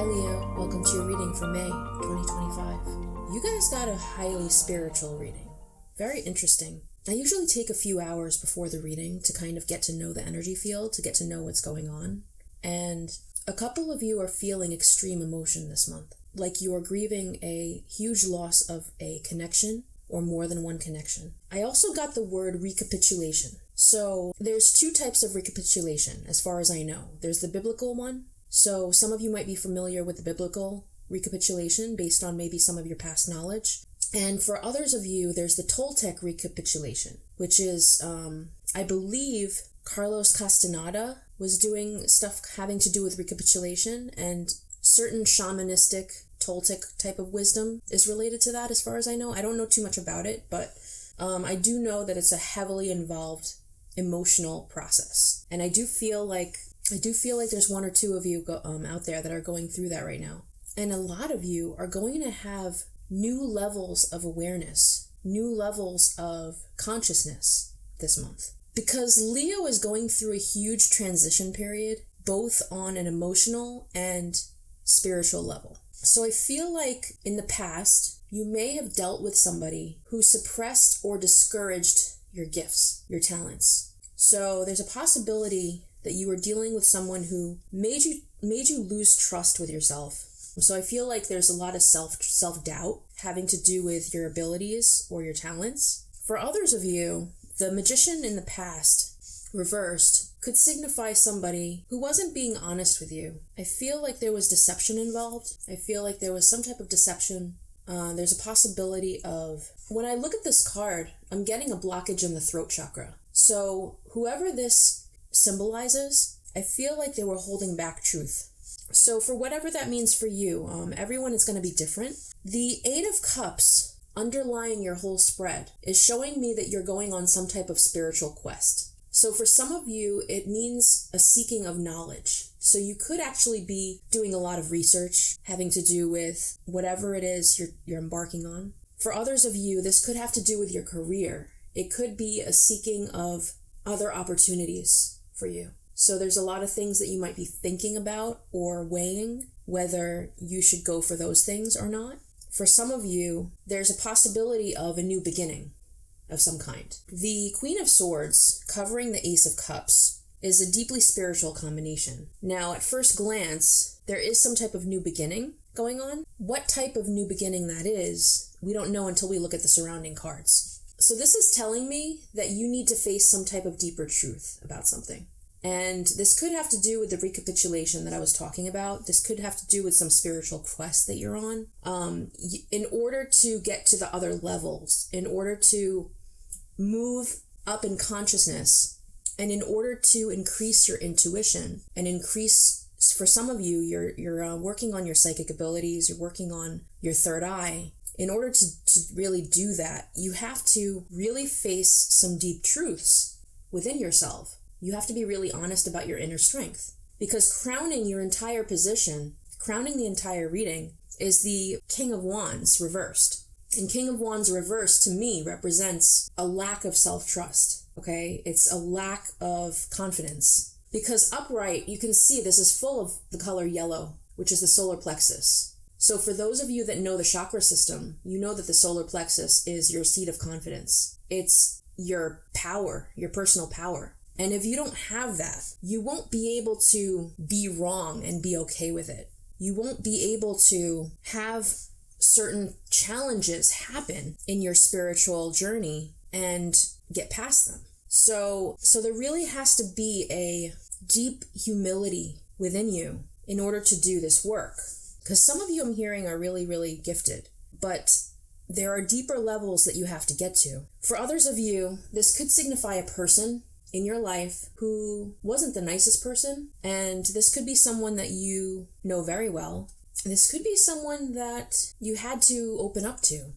Leo, welcome to your reading for May 2025. You guys got a highly spiritual reading. Very interesting. I usually take a few hours before the reading to kind of get to know the energy field, to get to know what's going on. And a couple of you are feeling extreme emotion this month, like you are grieving a huge loss of a connection or more than one connection. I also got the word recapitulation. So there's two types of recapitulation, as far as I know. There's the biblical one. So some of you might be familiar with the biblical recapitulation based on maybe some of your past knowledge. And for others of you, there's the Toltec recapitulation, which is, I believe, Carlos Castaneda was doing stuff having to do with recapitulation, and certain shamanistic Toltec type of wisdom is related to that, as far as I know. I don't know too much about it, but I do know that it's a heavily involved emotional process. And I do feel like there's one or two of you out there that are going through that right now. And a lot of you are going to have new levels of awareness, new levels of consciousness this month. Because Leo is going through a huge transition period, both on an emotional and spiritual level. So I feel like in the past, you may have dealt with somebody who suppressed or discouraged your gifts, your talents. So there's a possibility that you were dealing with someone who made you lose trust with yourself. So I feel like there's a lot of self-doubt having to do with your abilities or your talents. For others of you, the magician in the past, reversed, could signify somebody who wasn't being honest with you. I feel like there was deception involved. I feel like there was some type of deception. There's a possibility of, when I look at this card, I'm getting a blockage in the throat chakra. So whoever this symbolizes, I feel like they were holding back truth. So for whatever that means for you, everyone is going to be different. The Eight of Cups underlying your whole spread is showing me that you're going on some type of spiritual quest. So for some of you, it means a seeking of knowledge. So you could actually be doing a lot of research having to do with whatever it is you're embarking on. For others of you, this could have to do with your career. It could be a seeking of other opportunities for you. So there's a lot of things that you might be thinking about or weighing whether you should go for those things or not. For some of you, there's a possibility of a new beginning of some kind. The Queen of Swords covering the Ace of Cups is a deeply spiritual combination. Now, at first glance, there is some type of new beginning going on. What type of new beginning that is, we don't know until we look at the surrounding cards. So this is telling me that you need to face some type of deeper truth about something. And this could have to do with the recapitulation that I was talking about. This could have to do with some spiritual quest that you're on. In order to get to the other levels, in order to move up in consciousness, and in order to increase your intuition and increase, for some of you, you're working on your psychic abilities, you're working on your third eye. In order to really do that, you have to really face some deep truths within yourself. You have to be really honest about your inner strength. Because crowning your entire position, crowning the entire reading, is the King of Wands reversed. And King of Wands reversed, to me, represents a lack of self-trust, okay? It's a lack of confidence. Because upright, you can see this is full of the color yellow, which is the solar plexus. So for those of you that know the chakra system, you know that the solar plexus is your seat of confidence. It's your power, your personal power. And if you don't have that, you won't be able to be wrong and be okay with it. You won't be able to have certain challenges happen in your spiritual journey and get past them. So there really has to be a deep humility within you in order to do this work. Because some of you I'm hearing are really, really gifted, but there are deeper levels that you have to get to. For others of you, this could signify a person in your life who wasn't the nicest person, and this could be someone that you know very well. This could be someone that you had to open up to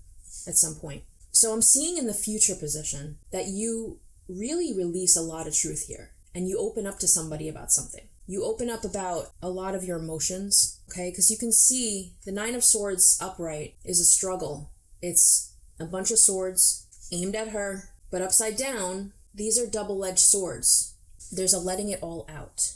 at some point. So I'm seeing in the future position that you really release a lot of truth here, and you open up to somebody about something. You open up about a lot of your emotions, okay? Because you can see the Nine of Swords upright is a struggle. It's a bunch of swords aimed at her, but upside down, these are double-edged swords. There's a letting it all out.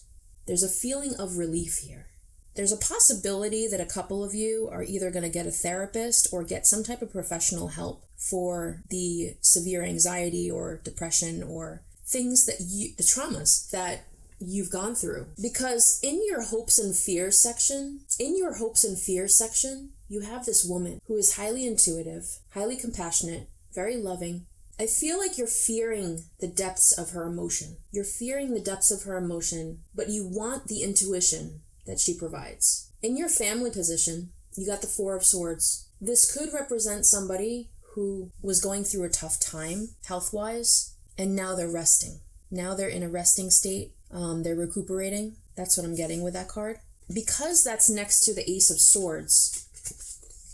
There's a feeling of relief here. there's a possibility that a couple of you are either going to get a therapist or get some type of professional help for the severe anxiety or depression or things that the traumas that you've gone through. Because in your hopes and fears section, you have this woman who is highly intuitive, highly compassionate, very loving. I feel like you're fearing the depths of her emotion. You're fearing the depths of her emotion, but you want the intuition that she provides. In your family position, you got the Four of Swords. This could represent somebody who was going through a tough time health-wise, and now they're resting. Now they're in a resting state. They're recuperating. That's what I'm getting with that card. Because that's next to the Ace of Swords,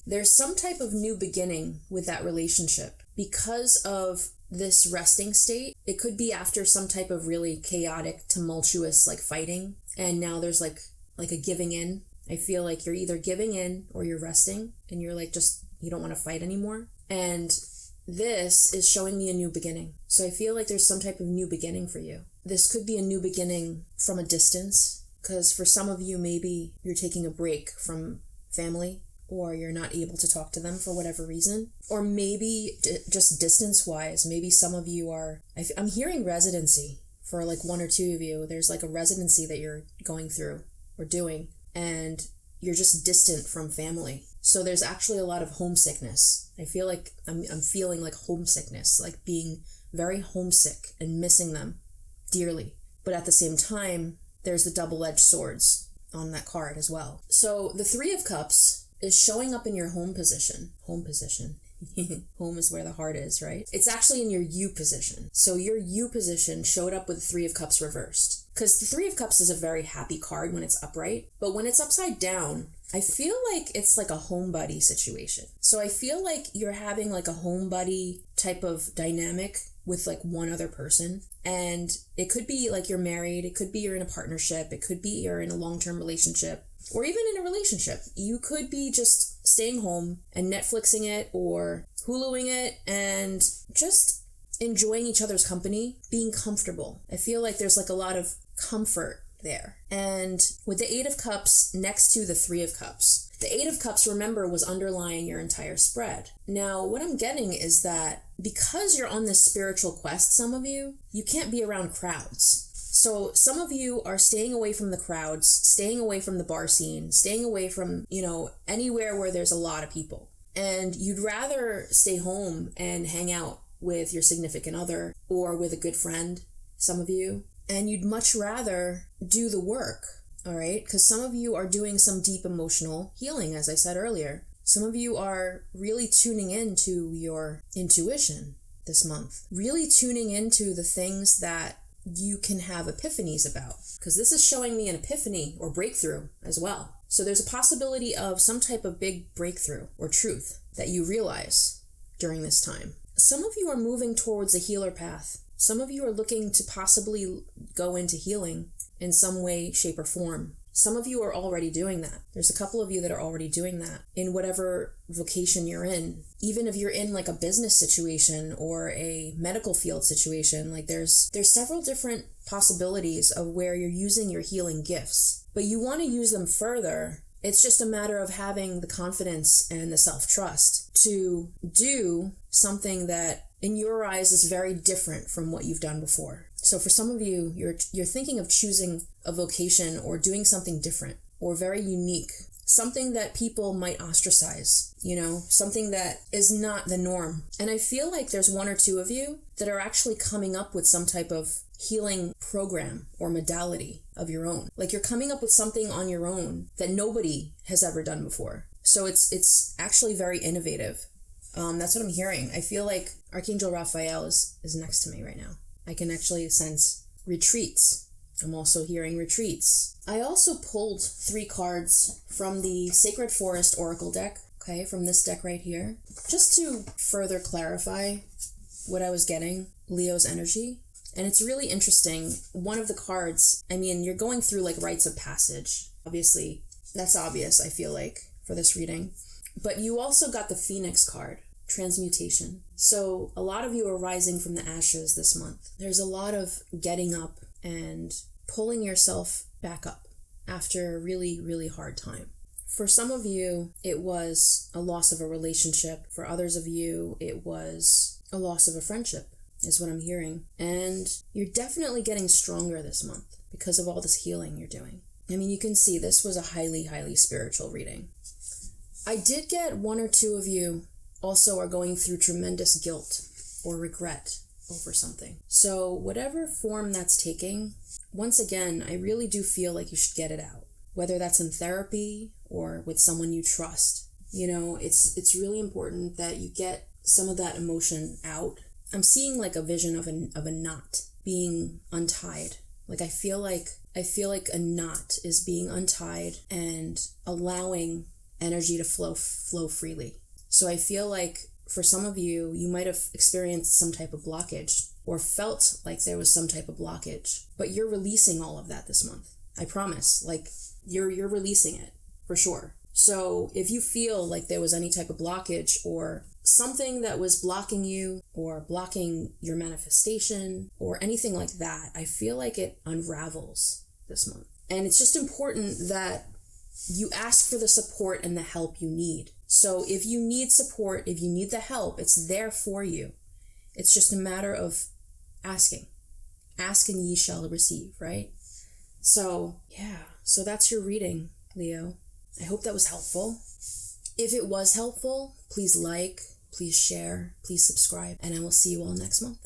there's some type of new beginning with that relationship. Because of this resting state, it could be after some type of really chaotic, tumultuous, like fighting. And now there's like a giving in. I feel like you're either giving in or you're resting and you're like, you don't want to fight anymore. And this is showing me a new beginning. So I feel like there's some type of new beginning for you. This could be a new beginning from a distance, because for some of you, maybe you're taking a break from family, or you're not able to talk to them for whatever reason. Or maybe just distance-wise, maybe some of you are, I'm hearing residency for like one or two of you. There's like a residency that you're going through or doing, and you're just distant from family. So there's actually a lot of homesickness. I feel like I'm feeling like homesickness, like being very homesick and missing them dearly. But at the same time, there's the double-edged swords on that card as well. So the Three of Cups is showing up in your home position. Home position. Home is where the heart is, right? It's actually in your U position. So your U position showed up with the Three of Cups reversed. Because the Three of Cups is a very happy card when it's upright. But when it's upside down, I feel like it's like a home buddy situation. So I feel like you're having like a home buddy type of dynamic with like one other person. And it could be like you're married. It could be you're in a partnership. It could be you're in a long-term relationship. Or even in a relationship. You could be just staying home and Netflixing it or Huluing it and just enjoying each other's company, being comfortable. I feel like there's like a lot of comfort there. And with the Eight of Cups next to the Three of Cups, the Eight of Cups, remember, was underlying your entire spread. Now, what I'm getting is that because you're on this spiritual quest, some of you can't be around crowds. So some of you are staying away from the crowds, staying away from the bar scene, staying away from, anywhere where there's a lot of people. And you'd rather stay home and hang out with your significant other or with a good friend, some of you. And you'd much rather do the work, all right? Because some of you are doing some deep emotional healing, as I said earlier. Some of you are really tuning into your intuition this month, really tuning into the things that you can have epiphanies about, because this is showing me an epiphany or breakthrough as well. So there's a possibility of some type of big breakthrough or truth that you realize during this time. Some of you are moving towards a healer path. Some of you are looking to possibly go into healing in some way, shape, or form. Some of you are already doing that. There's a couple of you that are already doing that in whatever vocation you're in. Even if you're in like a business situation or a medical field situation, like there's several different possibilities of where you're using your healing gifts, but you want to use them further. It's just a matter of having the confidence and the self-trust to do something that in your eyes is very different from what you've done before. So for some of you, you're thinking of choosing a vocation or doing something different or very unique, something that people might ostracize, something that is not the norm. And I feel like there's one or two of you that are actually coming up with some type of healing program or modality of your own. Like you're coming up with something on your own that nobody has ever done before. So it's actually very innovative. That's what I'm hearing. I feel like Archangel Raphael is next to me right now. I can actually sense retreats. I'm also hearing retreats. I also pulled 3 cards from the Sacred Forest Oracle deck, okay, from this deck right here, just to further clarify what I was getting, Leo's energy. And it's really interesting. One of the cards, you're going through like rites of passage. Obviously, that's obvious, I feel like, for this reading. But you also got the Phoenix card. Transmutation. So a lot of you are rising from the ashes this month. There's a lot of getting up and pulling yourself back up after a really, really hard time. For some of you, it was a loss of a relationship. For others of you, it was a loss of a friendship, is what I'm hearing. And you're definitely getting stronger this month because of all this healing you're doing. I mean, you can see this was a highly, highly spiritual reading. I did get one or two of you also are going through tremendous guilt or regret over something. So whatever form that's taking, once again, I really do feel like you should get it out. Whether that's in therapy or with someone you trust. You know, it's really important that you get some of that emotion out. I'm seeing like a vision of a knot being untied. Like I feel like a knot is being untied and allowing energy to flow freely. So I feel like for some of you, you might have experienced some type of blockage or felt like there was some type of blockage, but you're releasing all of that this month. I promise. Like you're releasing it for sure. So if you feel like there was any type of blockage or something that was blocking you or blocking your manifestation or anything like that, I feel like it unravels this month. And it's just important that you ask for the support and the help you need. So if you need support, if you need the help, it's there for you. It's just a matter of asking. Ask and ye shall receive, right? So yeah, so that's your reading, Leo. I hope that was helpful. If it was helpful, please like, please share, please subscribe, and I will see you all next month.